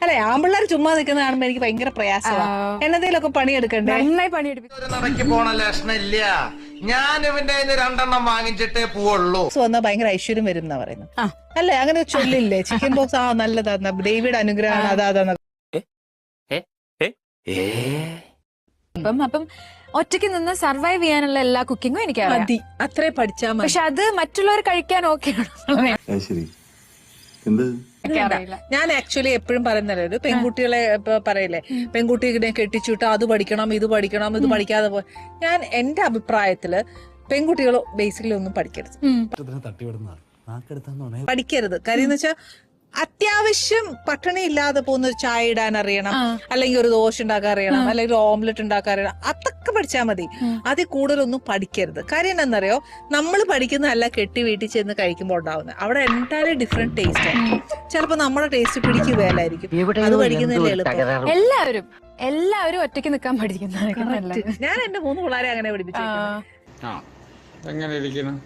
അല്ലെ ആമ്പിള്ളേർ ചുമ്മാ നിൽക്കുന്ന കാണുമ്പോ എനിക്ക് ഭയങ്കര പ്രയാസമാണ്. എന്നതിലൊക്കെ പണിയെടുക്കണ്ടേ? നന്നായി പണിയെടുപ്പിക്കും. നടക്കി പോണ ലക്ഷണില്ല. ഞാൻ ഇവന്റെ 2 വാങ്ങിച്ചിട്ടേ പോവുള്ളൂ. വന്നാൽ ഭയങ്കര ഐശ്വര്യം വരും എന്നാ പറയുന്നത്. അല്ലെ അങ്ങനെ ചൊല്ലില്ലേ? ചിക്കൻ ബോക്സ് നല്ലതാ, ഡേവിഡ് അനുഗ്രഹമാണ്, അതാ. അപ്പം ഒറ്റയ്ക്ക് നിന്ന് സർവൈവ് ചെയ്യാനുള്ള എല്ലാ കുക്കിങ്ങും എനിക്ക് മതി, അത്രേ പഠിച്ചാൽ മതി. പക്ഷെ അത് മറ്റുള്ളവർ കഴിക്കാൻ ഓക്കെ. ഞാൻ ആക്ച്വലി എപ്പോഴും പറയുന്നല്ലോ, ഒരു പെൺകുട്ടികളെ പറയില്ലേ, പെൺകുട്ടികളെ കെട്ടിച്ചുവിട്ട് അത് പഠിക്കണം ഇത് പഠിക്കണം ഇത് പഠിക്കാതെ ഞാൻ എന്റെ അഭിപ്രായത്തില് പെൺകുട്ടികൾ ബേസിക്കലി ഒന്നും പഠിക്കരുത്. കാര്യം എന്ന് വെച്ചാൽ അത്യാവശ്യം പട്ടിണി ഇല്ലാതെ പോകുന്ന ഒരു ചായ ഇടാൻ അറിയണം, അല്ലെങ്കിൽ ഒരു ദോശ ഉണ്ടാക്കാൻ അറിയണം, അല്ലെങ്കിൽ ഒരു ഓംലെറ്റ് ഉണ്ടാക്കാൻ അറിയണം. അതൊക്കെ പഠിച്ചാൽ മതി. അതിൽ കൂടുതലൊന്നും പഠിക്കരുത്. കാര്യം എന്താണെന്നറിയോ, നമ്മൾ പഠിക്കുന്നതല്ല കെട്ടി വീട്ടിൽ ചെന്ന് കഴിക്കുമ്പോൾ ഉണ്ടാവുന്നത്. അവിടെ എന്തായാലും ഡിഫറെന്റ് ടേസ്റ്റ് ആയിരിക്കും. ചിലപ്പോ നമ്മുടെ ടേസ്റ്റ് പിടിക്കുകയല്ലായിരിക്കും. അത് പഠിക്കുന്നതല്ലേ എളുപ്പം. എല്ലാവരും ഒറ്റയ്ക്ക് നിൽക്കാൻ പഠിക്കുന്നതാണ്. ഞാൻ എന്റെ 3 പിള്ളേരെ അങ്ങനെ പഠിപ്പിച്ചു. എങ്ങനെ ഇരിക്കണം?